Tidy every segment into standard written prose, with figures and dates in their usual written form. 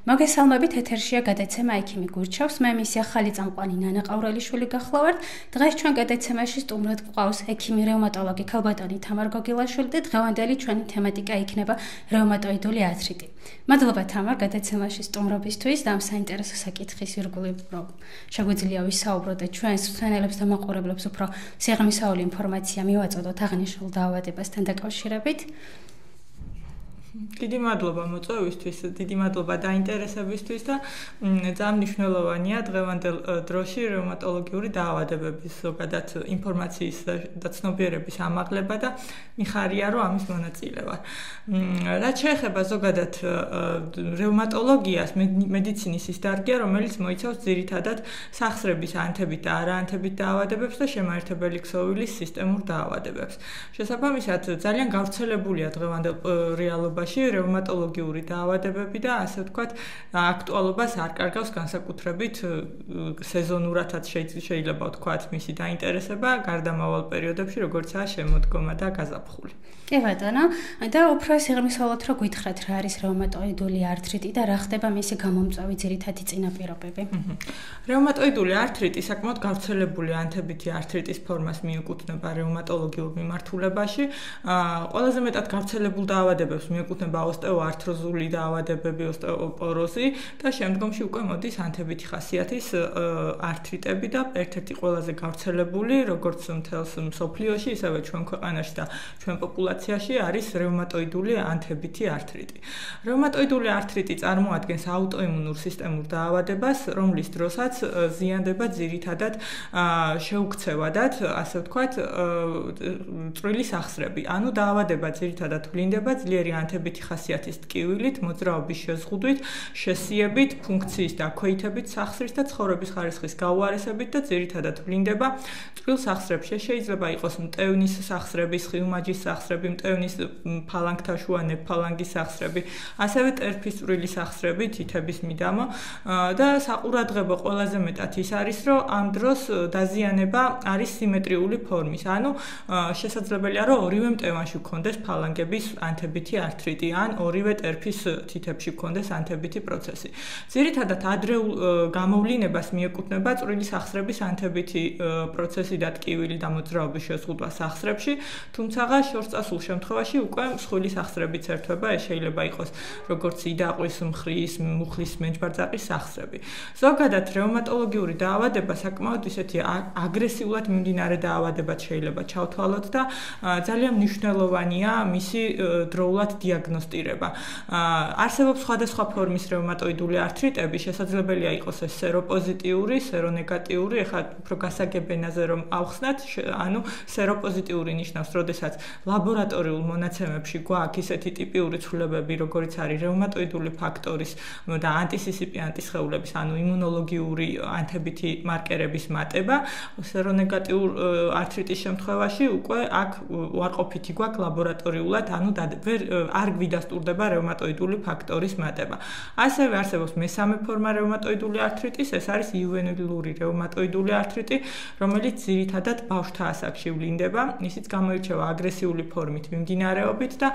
მოგესალმებით, ეთერშია გადაცემა ექიმი გურჩავს. მე მისი ახალი წამყვანი ნანა ყავრელიშვილი გახლავართ. დღეს ჩვენ გადაცემაში სტუმრად გვყავს ექიმი რევმატოლოგი ქალბატონი თამარ გოგილაშვილი და დღევანდელი ჩვენი თემატიკა იქნება რევმატოიდული ართრიტი. მადლობა თამარ გადაცემაში სტუმრობისთვის და ამ საინტერესო საკითხის ირგვლივ შეგვიძლია ვისაუბროთ და ჩვენს მსმენელებს და მაყურებლებს უფრო სიღრმისეული ინფორმაცია მივაწოდოთ აღნიშნულ დაავადებასთან დაკავშირებით. დიდი მადლობა მოწვევისთვის, დიდი მადლობა დაინტერესებისთვის და ძალიან მნიშვნელოვანია დღევანდელ დროში რევმატოლოგიური დაავადებების ზოგადად ინფორმაციის და ცნობიერების ამაღლება და მიხარია რომ ამის მონაწილე ვარ. რაც შეეხება ზოგადად რევმატოლოგიას, მედიცინის ის დარგია, რომელიც მოიცავს ძირითადად სახსრების ანთებით და არაანთებით დაავადებებს და შემაერთებელი ქსოვილის სისტემურ დაავადებებს. შესაბამისად, ძალიან გავრცელებულია დღევანდელ რეალობაში რევმატოლოგიური დაავადებები და ასე ვთქვათ, აქტუალობას არ კარგავს განსაკუთრებით სეზონურადაც შეიძლება ვთქვათ მისი დაინტერესება გარდამავალ პერიოდებში, როგორიცაა შემოდგომა და გაზაფხული. კი ბატონო, და უფრო სიღრმისეულად რო გითხრათ რა არის რევმატოიდული ართრიტი და რა ხდება მისი გამომწვევი ძირითადი წინაპირობები. რევმატოიდული ართრიტი საკმაოდ გავრცელებული ანთებითი ართრიტის ფორმას მიეკუთვნება რევმატოლოგიურ მიმართულებაში. ყველაზე მეტად გავრცელებულ დაავადებებს მიეკუთვნება ოსტეოართროზული დაავადებები, ოსტეოპოროზი და შემდგომში უკვე მოდის ანთებითი ხასიათის ართრიტები და ერთ-ერთი ყველაზე გავრცელებული, როგორც მთელს მსოფლიოში, ისევე ჩვენ ქვეყანაში და ჩვენ პოპულაციაში არის რევმატოიდული ანთებითი ართრიტი. რევმატოიდული ართრიტი წარმოადგენს აუტოიმუნურ სისტემურ დაავადებას, რომლის დროსაც ზიანდება ძირითადად შეუქცევადად, ასე ვთქვათ, წვრილი სახსრები. ანუ დაავადება ძირითადად ვლინდება ძლიერი ანთებითი ხასიათის ტკივილით, მოძრაობის შეზღუდვით, შესიებით, ფუნქციის დაქვეითებით სახსრის და ცხოვრების ხარისხის გაუარესებით და ძირითადად ვლინდება წვრილ სახსრებში. შეიძლება იყოს მტევნის სახსრები, სხიუმაჯის სახსრები, მტევნის ფალანგთაშუა ნეფალანგის სახსრები, ასევე ტერფის წვრილი სახსრები, თითების მიდამო და საყურადღებო ყველაზე მეტად ის არის, რომ ამ დროს დაზიანება არის სიმეტრიული ფორმის. ანუ შესაძლებელია, რომ ორივე მტევანში გქონდეს ფალანგების ანთებითი ართრიტი ან ორივე ტერფის თითებში გქონდეს ანთებითი პროცესი. ძირითადად ადრეულ გამოვლინებას მიეკუთვნება წვრილი სახსრების ანთებითი პროცესი და ტკივილი და მოძრაობის შეზღუდვა სახსრებში, თუმცა შორწასულ შემთხვევაში უკვე მსხვილი სახსრებიც ერთვება, ეს შეიძლება იყოს როგორც იდაყვის, მხრის, მუხლის, მენჯბარძაყის სახსრები. ზოგადად რევმატოლოგიური დაავადება საკმაოდ ისეთი აგრესიულად მიმდინარე დაავადებად შეიძლება ჩავთვალოთ და ძალიან მნიშვნელოვანია მისი დროულად დიაგნოსტირება. არსებობს სხვადასხვა ფორმის რევმატოიდული ართრიტები, შესაძლებელია იყოს ეს სეროპოზიტიური, სერონეგატიური, ეხლა უფრო გასაგებ ენაზე რომ ავხსნათ, ანუ სეროპოზიტიური ნიშნავს, როდესაც ლაბორატორიულ მონაცემებში გვაქვს ისეთი ტიპიური ცვლილებები, როგორიც არის რევმატოიდული ფაქტორის და ანტისისიპიანტის სხეულების, ანუ იმუნოლოგიური ანთებითი მარკერების მატება. სერონეგატიურ ართრიტის შემთხვევაში უკვე აქ უარყოფითი გვაქვს ლაბორატორიულად, ანუ არ გვიდასტურდება რევმატოიდული ფაქტორის მატება. ასევე არსებობს მესამე ფორმა რევმატოიდული ართრიტის, ეს არის იუვენილური რევმატოიდული ართრიტი, რომელიც ძირითადად ბავშვთა ასაკში ვლინდება. ისიც გამოირჩევა აგრესიული ფორმით მიმდინარეობით და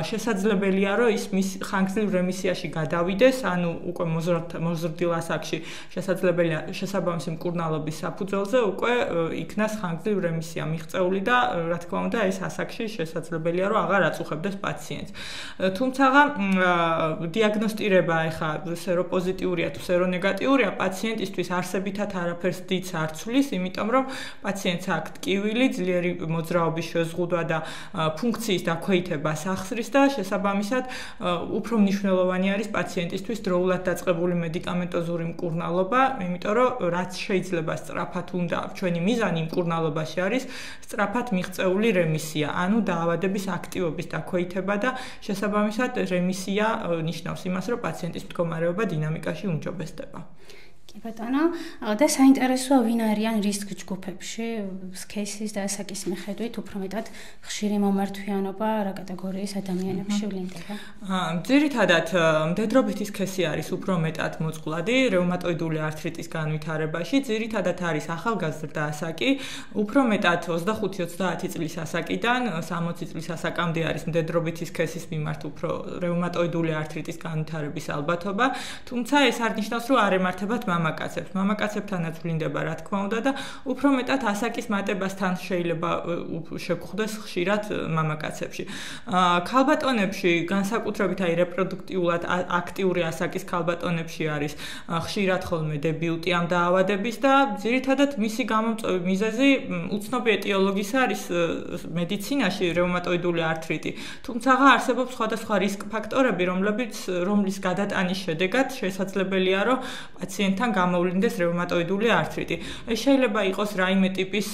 შესაძლებელია, რომ ის მის ხანგრძლივ რემისიაში გადავიდეს, ანუ უკვე მოზრდილ ასაკში შესაძლებელია შესაბამისი მკურნალობის საფუძველზე უკვე იქნას ხანგრძლივ რემისია მიღწეული და რა თქმა უნდა ეს ასაკში შესაძლებელია, რომ აღარ აწუხებდეს პაციენტს. თუმცა დიაგნოსტირება ეხა სეროპოზიტიურია თუ სერონეგატიურია პაციენტისთვის არსებითად არაფერს დიდს არ ცვლის, იმიტომ რომ პაციენტს აქვს ტკივილი, ძლიერი მოძრაობის შეზღუდვა და ფუნქციის დაქვეითება სახსრის და შესაბამისად უფრო მნიშვნელოვანი არის პაციენტისთვის დროულად დაწყებული მედიკამენტოზური მკურნალობა, იმიტომ რომ რაც შეიძლება სწრაფად უნდა ჩვენი მიზანი მკურნალობაში არის სწრაფად მიღწეული რემისია, ანუ დაავადების აქტივობის დაქვეითება და შესაბამისად რემისია ნიშნავს იმას, რომ პაციენტის მდგომარეობა დინამიკაში უმჯობესდება. ბატონო, და საინტერესოა ვინ არიან რისკ ჯგუფებში, кейსის და ასაკის მიხედვით უფრო მეტად ხშირი მომართვიანობა რა კატეგორიის ადამიანებში ვლინდება? ძირითადად მდედრობითი სქესი არის უფრო მეტად მოწყვლადი რევმატოიდული ართრიტის განვითარებაში, ძირითადად არის ახალგაზრდა ასაკი, უფრო მეტად 25-30 წლის ასაკიდან 60 წლის ასაკამდე არის მდედრობითი სქესის მიმართ უფრო რევმატოიდული ართრიტის განვითარების ალბათობა, თუმცა ეს არ ნიშნავს, რომ არ ემართებათ მამაკაცებს. მამაკაცებთანაც ვლინდება, რა თქმა უნდა, და უფრო მეტად ასაკის მატებასთან შეიძლება შეგხვდეს ხშირად მამაკაცებში. ქალბატონებში, განსაკუთრებით აი რეპროდუქტიულად აქტიური ასაკის ქალბატონებში არის ხშირად ხოლმე დებიუტი ამ დაავადების და ძირითადად მისი გამომწვევი მიზეზი უცნობი ეტიოლოგისა არის მედიცინაში რევმატოიდული ართრიტი. თუმცა არსებობს სხვადასხვა რისკ ფაქტორები, რომლის გადატანის შედეგად შესაძლებელია, რომ პაციენტთან გამოვლინდეს რევმატოიდული ართრიტი. ეს შეიძლება იყოს რაიმე ტიპის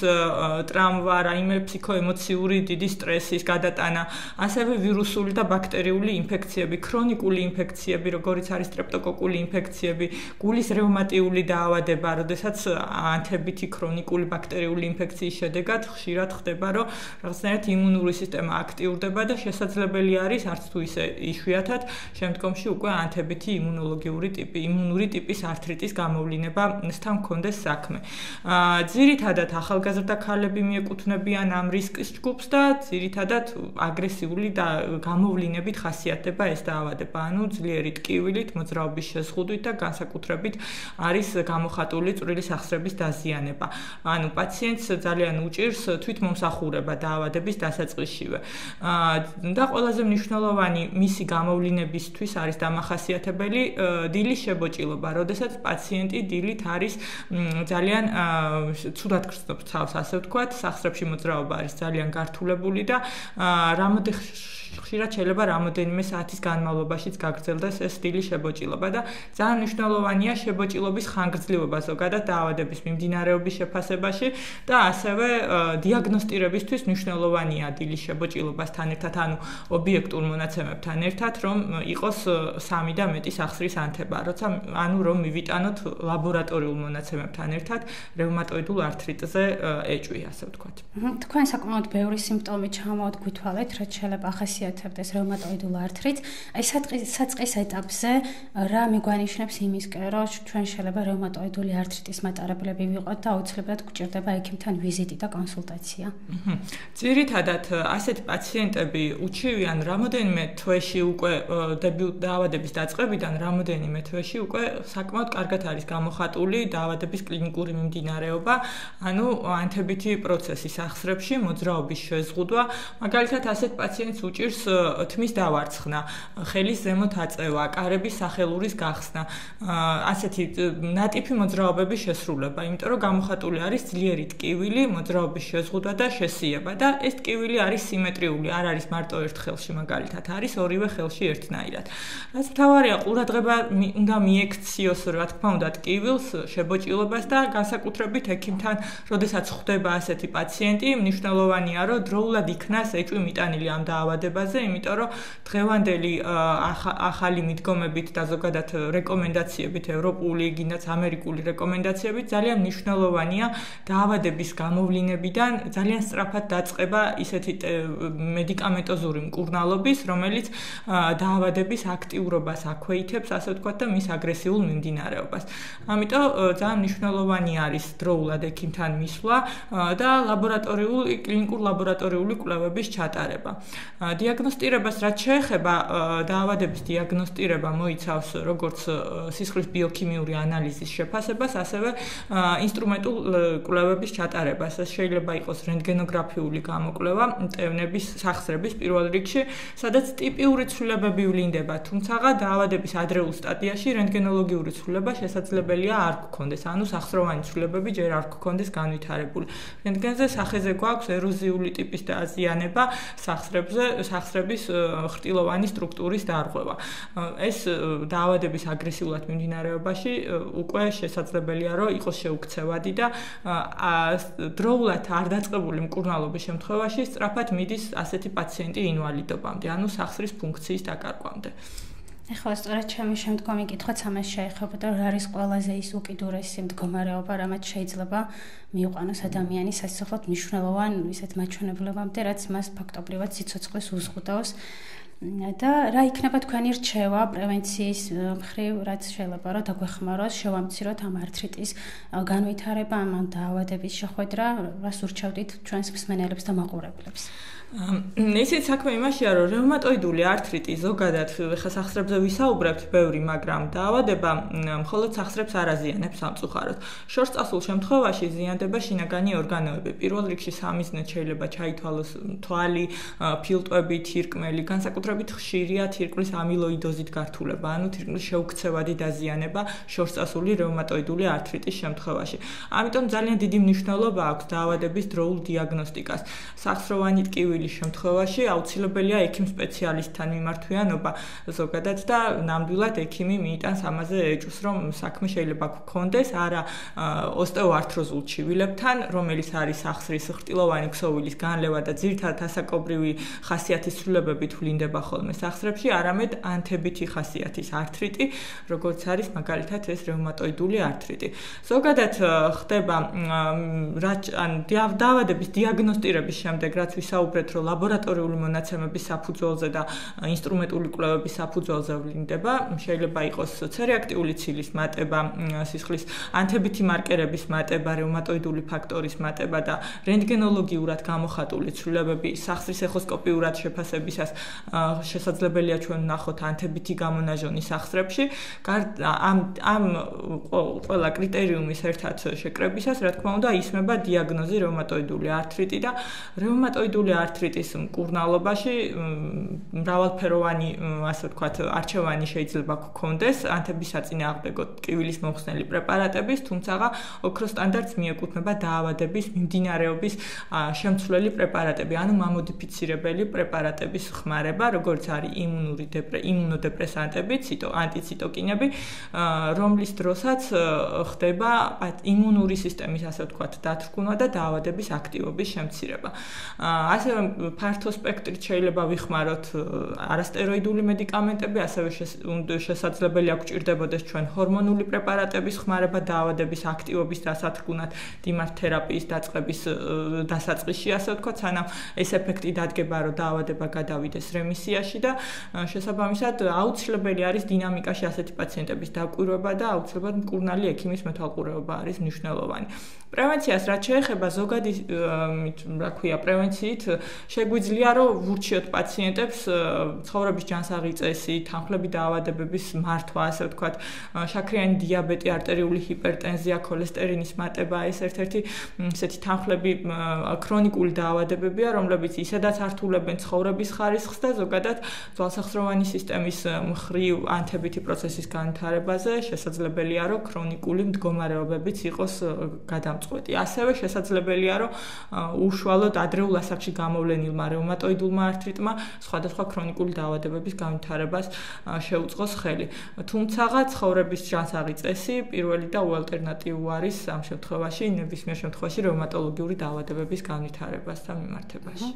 ტრამვა, რაიმე ფსიქოემოციური დიდი სტრესის გადატანა, ასევე ვირუსული და ბაქტერიული ინფექციები, ქრონიკული ინფექციები, როგორიც არის სტრეპტოკოკული ინფექციები, გულის რევმატიული დაავადება, როდესაც ანთებითი ქრონიკული ბაქტერიული ინფექციის შედეგად ხშირად ხდება, რომ რაღაცნაირად იმუნური სისტემა აქტიურდება და შესაძლებელი არის არც თუ ისე იშვიათად შემდგომში უკვე ანთებითი იმუნური ტიპის ართრიტის გამოვლინებასთან მქონდეს საქმე. ძირითადად ახალგაზრდა ქალები მიეკუთვნებიან ამ რისკის ჯგუფს და ძირითადად აგრესიული და გამოვლინებით ხასიათდება ეს დაავადება, ანუ ძლიერი ტკივილით, მოძრაობის შეზღუდვით და განსაკუთრებით არის გამოხატული წვრილი სახსრების დაზიანება. ანუ პაციენტს ძალიან უჭირს თვითმომსახურება დაავადების დასაწყისშივე. და ყველაზე მნიშვნელოვანი მისი გამოვლინებისთვის არის დამახასიათებელი დილის შებოჭილობა, როდესაც პაციენტი დილით არის ძალიან ცუდად გრძნობს თავს, ასე ვთქვათ, სახსრებში მოძრაობა არის ძალიან გართულებული და ხშირად შეიძლება რამოდენიმე საათის განმავლობაშიც გაგრძელდეს ეს დილის შებოჭილობა და ძალიან მნიშვნელოვანია შებოჭილობის ხანგრძლივობა ზოგადად დაავადების მიმდინარეობის შეფასებაში და ასევე დიაგნოსტირებისთვის მნიშვნელოვანია დილის შებოჭილობასთან ერთად, ანუ ობიექტურ მონაცემებთან ერთად, რომ იყოს 3 და მეტი სახსრის ანთება, ანუ რომ მივიტანოთ ლაბორატორიულ მონაცემებთან ერთად რევმატოიდულ ართრიტზე ეჭვი, ასე ვთქვათ. თქვენ საკმაოდ ბევრი სიმპტომი ჩამოვთ გვითვალეთ, რაც შეიძლება ახასიათებდეს რევმატოიდულ ართრიტს. აი საწყის ეტაპზე რა მიგვანიშნებს იმისკენ, რომ ჩვენ შეიძლება რევმატოიდული ართრიტის მატარებლები ვიყოთ და აუცილებლად გვჭირდება ექიმთან ვიზიტი და კონსულტაცია. ძირითადად ასეთი პაციენტები უჩივიან რამოდენიმე თვეში უკვე დაავადების დაწყებიდან რამოდენიმე თვეში უკვე საკმაოდ კარგად არის გამოხატული დაავადების კლინიკური მიმდინარეობა, ანუ ანთებითი პროცესი სახსრებში, მოძრაობის შეზღუდვა, მაგალითად ასეთ პაციენტს უჭირს თმის დავარცხნა, ხელის ზემოთ აწევა, კარების სახელურის გახსნა, ასეთი ნატიფი მოძრაობების შესრულება, იმიტომ რომ გამოხატული არის ძლიერი ტკივილი, მოძრაობის შეზღუდვა და შესიება და ეს ტკივილი არის სიმეტრიული, არ არის მარტო ერთ ხელში, მაგალითად არის ორივე ხელში ერთნაირად. რაც მთავარია, ყურადღება უნდა მიექციოს, რა თქმა უნდა, ტკივილს, შებოჭილობას და განსაკუთრებით ექიმთან, როდესაც ხვდება ასეთი პაციენტი, მნიშვნელოვანია, რომ დროულად იქნას ეჭვი მიტანილი ამ დაავადებაზე, იმიტომ რომ დღევანდელი ახალი მიდგომებით და ზოგადად რეკომენდაციებით, ევროპული, გინდაც ამერიკული რეკომენდაციებით ძალიან მნიშვნელოვანია დაავადების გამოვლინებიდან ძალიან სწრაფად დაწყება ისეთი მედიკამენტოზური მკურნალობის, რომელიც დაავადების აქტიურობას აქვეითებს, ასე ვთქვათ, და მის აგრესიულ მიმდინარეობას. ამიტომ ძალიან მნიშვნელოვანი არის დროულად ექიმთან მისვლა და კლინიკურ ლაბორატორიული კვლევების ჩატარება. დიაგნოსტირებას რაც შეეხება, დაავადების დიაგნოსტირება მოიცავს როგორც სისხლის ბიოქიმიური ანალიზის შეფასებას, ასევე ინსტრუმენტულ კვლევების ჩატარებას. ეს შეიძლება იყოს რენტგენოგრაფიული გამოკვლევა მტევნების სახსრების პირველ რიგში, სადაც ტიპიური ცვლილებები ვლინდება, თუმცა დაავადების ადრეულ სტადიაში რენტგენოლოგიური ცვლილება შესაძლებელია არ გქონდეს, ანუ სახსროვანი ცვლილებები ჯერ არ გქონდეს განვითარებული. რენტგენზე სახეზე გვაქვს ეროზიული ტიპის დაზიანება სახსრების ხრტილოვანი სტრუქტურის დარღვევა. ეს დაავადების აგრესიულად მიმდინარეობაში უკვე შესაძლებელია, რომ იყოს შეუქცევადი და დროულად არ დაწყებული მკურნალობის შემთხვევაში სწრაფად მიდის ასეთი პაციენტი ინვალიდობამდე, ანუ სახსრის ფუნქციის დაკარგვამდე. ეხლა სწორედ ჩემი შემდგომი კითხვაც ამას შეეხებოდა, რა არის ყველაზე ის უკიდურესი მდგომარეობა, რამაც შეიძლება მიიყვანოს ადამიანი სასიცოცხლოდ მნიშვნელოვან ისეთ მაჩვენებლებამდე, რაც მას ფაქტობრივად სიცოცხლეს უზღუდავს. და რა იქნება თქვენი რჩევა პრევენციის მხრივ, რაც შეიძლება რომ დაგვეხმაროს, შევამციროთ ამ ართრიტის განვითარება, ამ დაავადების შეხვედრა, რას ურჩევდით ჩვენს მსმენელებს და მაყურებლებს? ისიც საქმე იმაშია, რომ რევმატოიდული ართრიტი ზოგადად ხა სახსრებზე ვისაუბრებთ ბევრი, მაგრამ დაავადება მხოლოდ სახსრებს არ აზიანებს სამწუხაროდ. შორს წასულ შემთხვევაში ზიანდება შინაგანი ორგანოები. პირველ რიგში სამიზნედ შეიძლება ჩაითვალოს თვალი, ფილტვები, თირკმელი, განსაკუთრებით ხშირია თირკმლის ამილოიდოზით გართულება, ანუ თირკმლის შეუქცევადი დაზიანება შორს წასული რევმატოიდული ართრიტის შემთხვევაში. ამიტომ ძალიან დიდი მნიშვნელობა აქვს დაავადების დროულ დიაგნოსტიკას. სახსროვანი ტკივილი შემთხვევაში აუცილებელია ექიმ სპეციალისტთან მიმართვიანობა ზოგადად და ნამდვილად ექიმი მიიტანს ამაზე ეჭვს, რომ საქმე შეიძლება გქონდეს არა ოსტეოართროზულ ჩივილებთან, რომელიც არის სახსრის ხრტილოვანი ქსოვილის განლევა და ძირითადად ასაკობრივი ხასიათის ცვლილებებით ვლინდება ხოლმე სახსრებში, არამედ ანთებითი ხასიათის ართრიტი, როგორც არის მაგალითად ეს რევმატოიდული ართრიტი. ზოგადად ხდება დაავადების დიაგნოსტირების შემდეგ, რაც ვისაუბრეთ, რომ ლაბორატორიული მონაცემების საფუძველზე და ინსტრუმენტული კვლევების საფუძველზე ვლინდება, შეიძლება იყოს C-რეაქტიული ცილის მატება, სისხლის ანთებითი მარკერების მატება, რევმატოიდული ფაქტორის მატება და რენტგენოლოგიურად გამოხატული ცვლილებები სახსრის ეხოსკოპიურად შეფასებისას შესაძლებელია ჩვენ ვნახოთ ანთებითი გამონაჟონი სახსრებში. ამ ყველა კრიტერიუმის ერთად შეკრებისას, რა თქმა უნდა, ისმება დიაგნოზი რევმატოიდული ართრიტი და რევმატოიდული ართრიტის მკურნალობაში მრავალფეროვანი, ასე ვთქვათ, არჩევანი შეიძლება გქონდეს ანთების საწინააღმდეგოდ ტკივილის მომხსნელი პრეპარატების, თუმცა ოქროს სტანდარტს მიეკუთვნება დაავადების მიმდინარეობის შემცვლელი პრეპარატები, ანუ მამოდიფიცირებელი პრეპარატების ხმარება, როგორც არის იმუნოდეპრესანტები, ანტიციტოკინები, რომლის დროსაც ხდება იმუნური სისტემის, ასე ვთქვათ, დათრგუნვა და დაავადების აქტივობის შემცირება. ასევე ფართო სპექტრით შეიძლება ვიხმაროთ არასტეროიდული მედიკამენტები, ასევე შესაძლებელია გვჭირდებოდეს ჩვენ ჰორმონული პრეპარატების ხმარება დაავადების აქტივობის დასათრგუნად, დიმართ თერაპიის დაწყების დასაწყისში, ასე ვთქვათ, სანამ ეს ეფექტი დადგება, რომ დაავადება გადავიდეს რემისიაში და შესაბამისად აუცილებელი არის დინამიკაში ასეთი პაციენტების დაკვირვება და აუცილებლად მკურნალი ექიმის მეთვალყურეობა არის მნიშვნელოვანი. პრევენციას რაც შეეხება ზოგადი, რა ქვია, პრევენციით შეგვიძლია რომ ვურჩიოთ პაციენტებს ცხოვრების ჯანსაღი წესი, თანხლები დაავადებების მართვა, ასე ვთქვათ, შაქრიანი დიაბეტი, არტერიული ჰიპერტენზია, ქოლესტერინის მატება, ეს ერთ-ერთი ესეთი თანხლები ქრონიკული დაავადებებია, რომლებიც ისედაც ართულებენ ცხოვრების ხარისხს და ზოგადად ძვალსახსროვანი სისტემის მხრივ ანთებითი პროცესის განვითარებაზე შესაძლებელია რომ ქრონიკული მდგომარეობებიც იყოს გადამწყვეტი. ასევე შესაძლებელია რომ უშუალოდ ადრეულ ასაკში გამოვლენილმა რევმატოიდულმა ართრიტმა სხვადასხვა ქრონიკული დაავადებების განვითარებას შეუწყოს ხელი. თუმცა ცხოვრების ჯანსაღი წესი პირველი და უალტერნატივო არის ამ შემთხვევაში, ნებისმიერ შემთხვევაში რევმატოლოგიური დაავადებების განვითარებასთან მიმართებაში.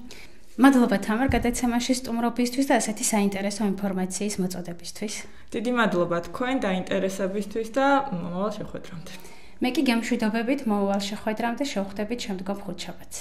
მადლობა თამარ გადაცემაში სტუმრობისთვის და ასეთი საინტერესო ინფორმაციის მოწოდებისთვის. დიდი მადლობა თქვენ დაინტერესებისთვის და მომავალ შეხვედრამდე. მე კი გემშვიდობებით მომავალ შეხვედრამდე შევხვდებით შემდგომ ხუთშაბათს.